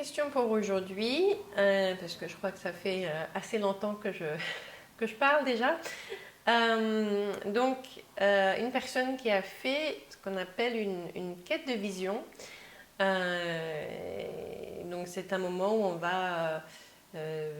question pour aujourd'hui, parce que je crois que ça fait assez longtemps que je parle déjà. Une personne qui a fait ce qu'on appelle une quête de vision. Donc, c'est un moment où on va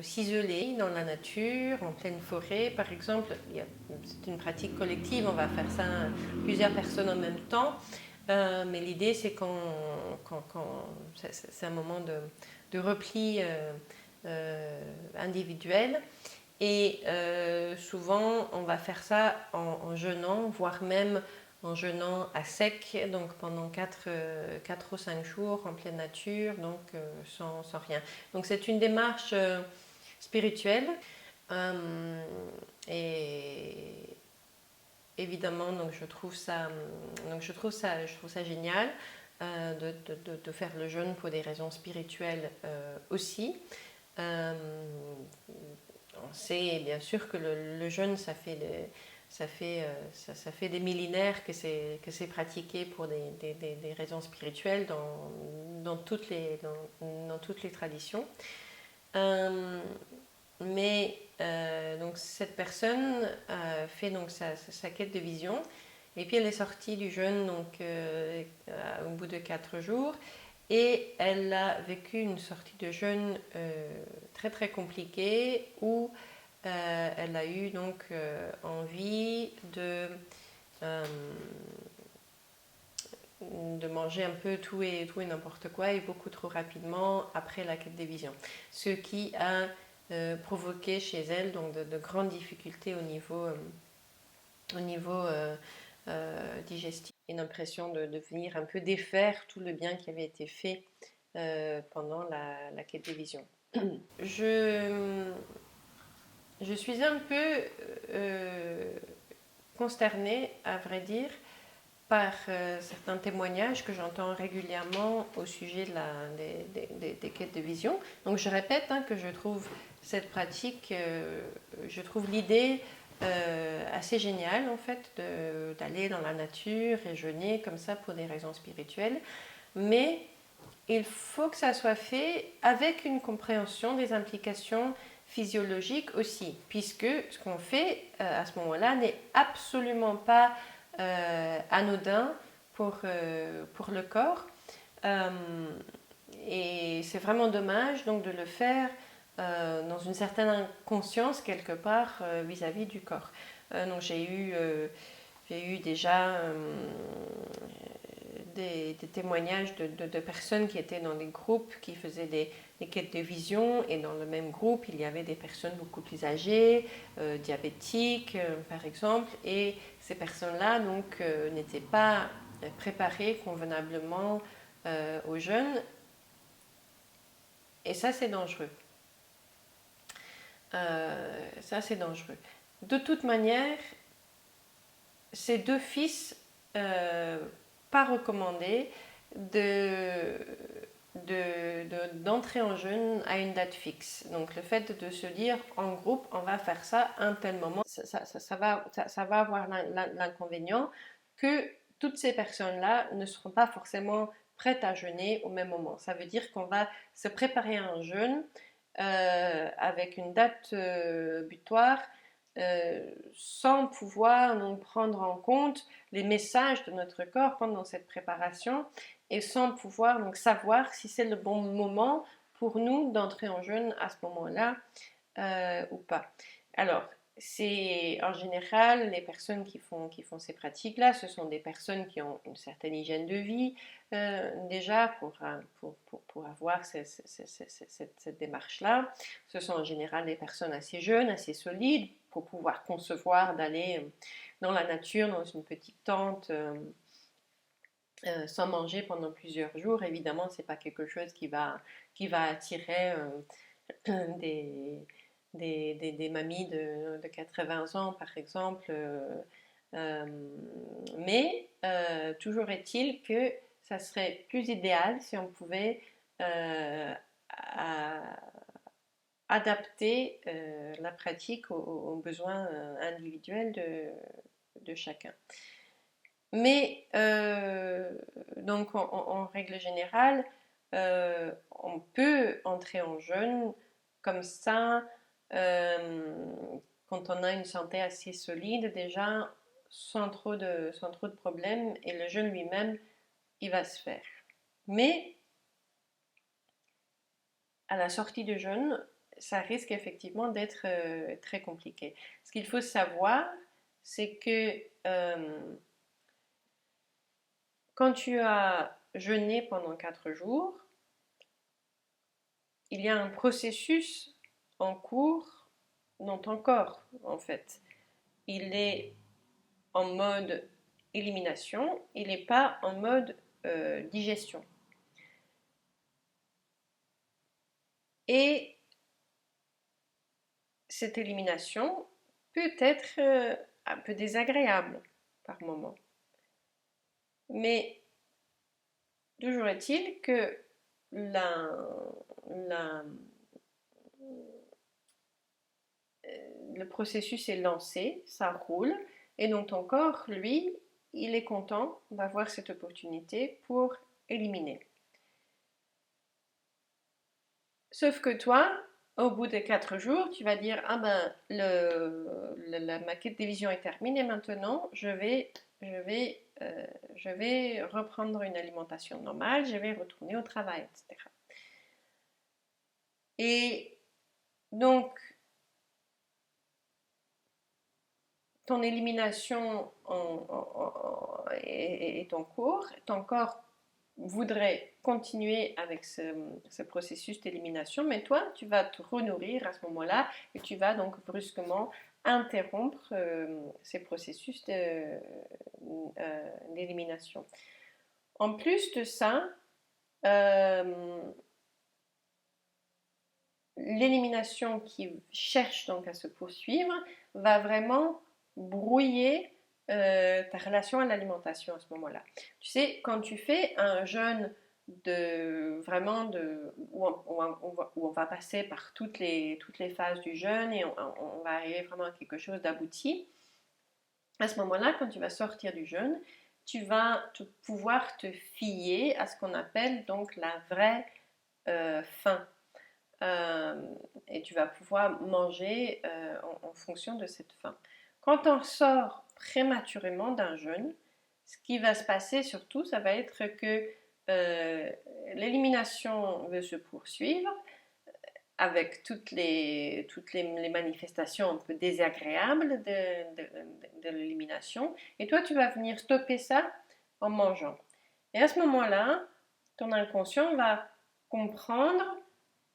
s'isoler dans la nature, en pleine forêt, par exemple. C'est une pratique collective, on va faire ça plusieurs personnes en même temps. Mais l'idée, c'est c'est un moment de repli individuel. Et souvent, on va faire ça en jeûnant, voire même en jeûnant à sec, donc pendant 4 ou 5 jours en pleine nature, donc sans rien. Donc c'est une démarche spirituelle. Et évidemment, donc je trouve ça génial de faire le jeûne pour des raisons spirituelles aussi. Euh, on sait bien sûr que le jeûne, ça fait des millénaires que c'est pratiqué pour des raisons spirituelles dans toutes les traditions. Euh, donc cette personne fait donc sa quête de vision et puis elle est sortie du jeûne au bout de 4 jours et elle a vécu une sortie de jeûne très très compliquée où elle a eu donc envie euh, de manger un peu tout et n'importe quoi et beaucoup trop rapidement après la quête des visions. Ce qui a provoqué chez elle donc de grandes difficultés au niveau digestif. Une impression de venir un peu défaire tout le bien qui avait été fait pendant la quête des visions. Je, je suis un peu consternée, à vrai dire, par certains témoignages que j'entends régulièrement au sujet des quêtes de vision. Donc je répète que je trouve cette pratique, je trouve l'idée assez géniale en fait d'aller dans la nature et jeûner comme ça pour des raisons spirituelles. Mais il faut que ça soit fait avec une compréhension des implications physiologiques aussi, puisque ce qu'on fait à ce moment-là n'est absolument pas anodin pour le corps. Euh, et c'est vraiment dommage donc de le faire dans une certaine inconscience quelque part vis-à-vis du corps. Donc j'ai eu déjà des témoignages de personnes qui étaient dans des groupes qui faisaient des quêtes de vision et dans le même groupe il y avait des personnes beaucoup plus âgées, diabétiques par exemple, et ces personnes-là donc n'étaient pas préparées convenablement au jeûne et ça c'est dangereux. Ça c'est dangereux. De toute manière, c'est d'office pas recommandé d'entrer en jeûne à une date fixe. Donc le fait de se dire en groupe on va faire ça à un tel moment, ça va avoir l'inconvénient que toutes ces personnes-là ne seront pas forcément prêtes à jeûner au même moment. Ça veut dire qu'on va se préparer à un jeûne avec une date butoir sans pouvoir donc prendre en compte les messages de notre corps pendant cette préparation et sans pouvoir donc savoir si c'est le bon moment pour nous d'entrer en jeûne à ce moment-là ou pas. Alors, c'est en général les personnes qui font ces pratiques-là, ce sont des personnes qui ont une certaine hygiène de vie déjà pour avoir cette démarche-là. Ce sont en général des personnes assez jeunes, assez solides pour pouvoir concevoir d'aller dans la nature, dans une petite tente. Sans manger pendant plusieurs jours, évidemment, c'est pas quelque chose qui va attirer des, des mamies de 80 ans, par exemple. Euh, mais toujours est-il que ça serait plus idéal si on pouvait à- adapter la pratique aux besoins individuels de chacun. Mais donc en règle générale, on peut entrer en jeûne comme ça, quand on a une santé assez solide déjà, sans trop de problèmes, et le jeûne lui-même, il va se faire. Mais à la sortie du jeûne, ça risque effectivement d'être très compliqué. Ce qu'il faut savoir, c'est que quand tu as jeûné pendant 4 jours, il y a un processus en cours dans ton corps, en fait. Il est en mode élimination, il n'est pas en mode digestion. Et cette élimination peut être un peu désagréable par moment. Mais toujours est-il que la, la, le processus est lancé, ça roule, et donc ton corps, lui, il est content d'avoir cette opportunité pour éliminer. Sauf que toi, au bout de 4 jours, tu vas dire, ah ben, ma quête de vision est terminée maintenant, je vais reprendre une alimentation normale, je vais retourner au travail, etc. Et donc, ton élimination est en cours, ton corps voudrait continuer avec ce processus d'élimination, mais toi, tu vas te renourrir à ce moment-là et tu vas donc brusquement interrompre ces processus d'élimination. En plus de ça, l'élimination qui cherche donc à se poursuivre va vraiment brouiller ta relation à l'alimentation à ce moment-là. Tu sais, quand tu fais un jeûne où on va passer par toutes les phases du jeûne et on va arriver vraiment à quelque chose d'abouti, à ce moment-là, quand tu vas sortir du jeûne, tu vas pouvoir te fier à ce qu'on appelle donc la vraie faim. Et tu vas pouvoir manger en fonction de cette faim. Quand on sort prématurément d'un jeûne, ce qui va se passer surtout, ça va être que l'élimination veut se poursuivre avec toutes les manifestations un peu désagréables de l'élimination. Et toi, tu vas venir stopper ça en mangeant. Et à ce moment-là, ton inconscient va comprendre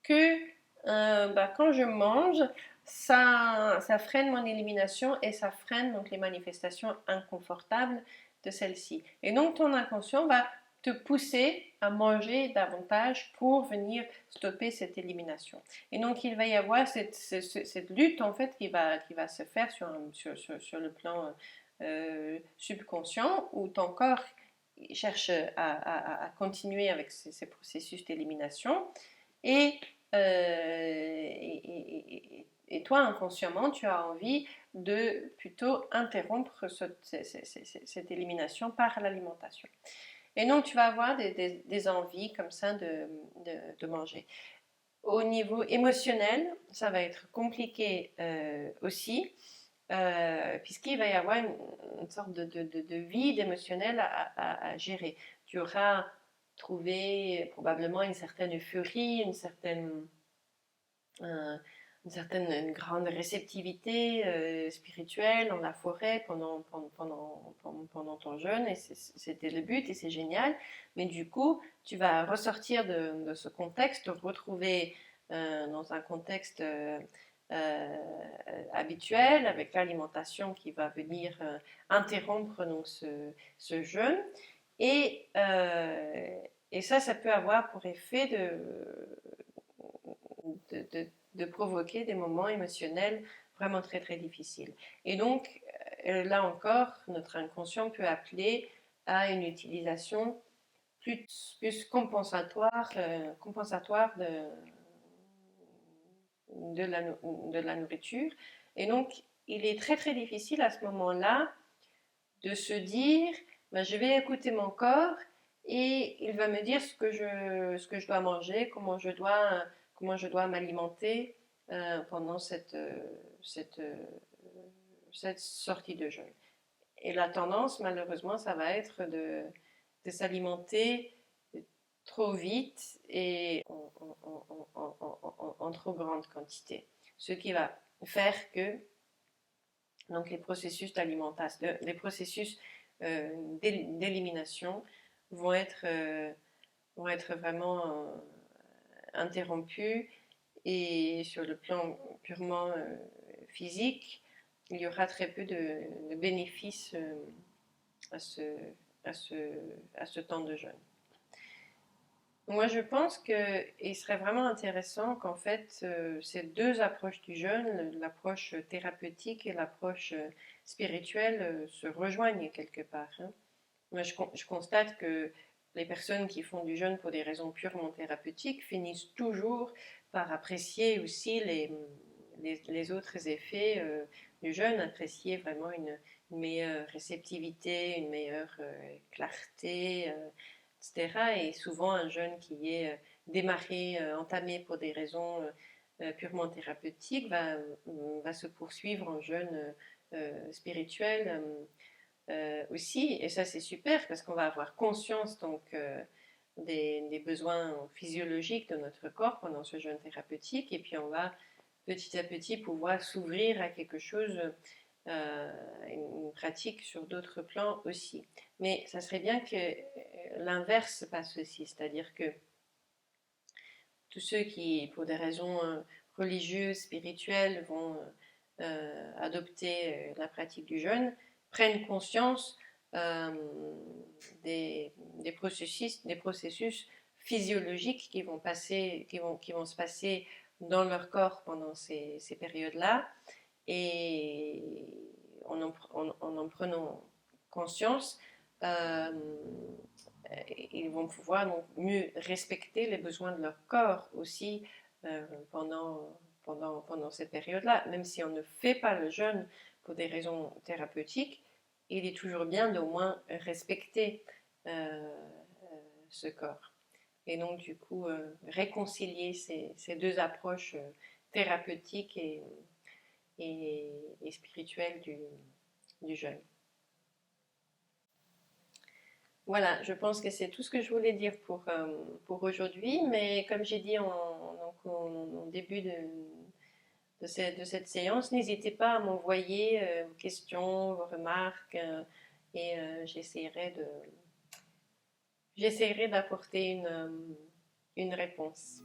que quand je mange, ça freine mon élimination et ça freine donc les manifestations inconfortables de celle-ci. Et donc ton inconscient va te pousser à manger davantage pour venir stopper cette élimination. Et donc il va y avoir cette lutte en fait qui va se faire sur le plan subconscient où ton corps cherche à continuer avec ces processus d'élimination et et toi, inconsciemment, tu as envie de plutôt interrompre cette élimination par l'alimentation. Et donc, tu vas avoir des envies comme ça de manger. Au niveau émotionnel, ça va être compliqué aussi, puisqu'il va y avoir une sorte de vide émotionnel à gérer. Tu auras trouvé probablement une certaine furie, une grande réceptivité spirituelle dans la forêt pendant ton jeûne, et c'était le but et c'est génial. Mais du coup, tu vas ressortir de ce contexte, te retrouver dans un contexte habituel avec l'alimentation qui va venir interrompre donc, ce jeûne. Et, ça peut avoir pour effet de provoquer des moments émotionnels vraiment très très difficiles. Et donc, là encore, notre inconscient peut appeler à une utilisation plus compensatoire de la nourriture. Et donc, il est très très difficile à ce moment-là de se dire, ben, je vais écouter mon corps et il va me dire ce que je dois manger, comment je dois m'alimenter pendant cette, cette sortie de jeûne. Et la tendance, malheureusement, ça va être de s'alimenter trop vite et en trop grande quantité. Ce qui va faire que donc les processus d'alimentation, les processus d'élimination vont être vraiment interrompus et sur le plan purement physique, il y aura très peu de bénéfices à, ce, à, ce, à ce temps de jeûne. Moi, je pense qu'il serait vraiment intéressant qu'en fait, ces deux approches du jeûne, l'approche thérapeutique et l'approche spirituelle, se rejoignent quelque part. Hein. Moi, je constate que les personnes qui font du jeûne pour des raisons purement thérapeutiques finissent toujours par apprécier aussi les autres effets du jeûne, apprécier vraiment une meilleure réceptivité, une meilleure clarté, etc. Et souvent, un jeûne qui est démarré, entamé pour des raisons purement thérapeutiques va se poursuivre en jeûne spirituel aussi. Et ça, c'est super parce qu'on va avoir conscience donc des besoins physiologiques de notre corps pendant ce jeûne thérapeutique. Et puis, on va petit à petit pouvoir s'ouvrir à quelque chose, une pratique sur d'autres plans aussi. Mais ça serait bien que l'inverse se passe aussi, c'est-à-dire que tous ceux qui, pour des raisons religieuses, spirituelles, vont adopter la pratique du jeûne, prennent conscience euh, des processus physiologiques qui vont se passer dans leur corps pendant ces périodes-là. Et en en prenant conscience, euh, ils vont pouvoir donc mieux respecter les besoins de leur corps aussi pendant cette période-là. Même si on ne fait pas le jeûne pour des raisons thérapeutiques, il est toujours bien d'au moins respecter euh, ce corps. Et donc, du coup, réconcilier ces deux approches thérapeutiques et spirituelles du jeûne. Voilà, je pense que c'est tout ce que je voulais dire pour aujourd'hui, mais comme j'ai dit en début de cette séance, n'hésitez pas à m'envoyer vos questions, vos remarques, et j'essaierai d'apporter une réponse.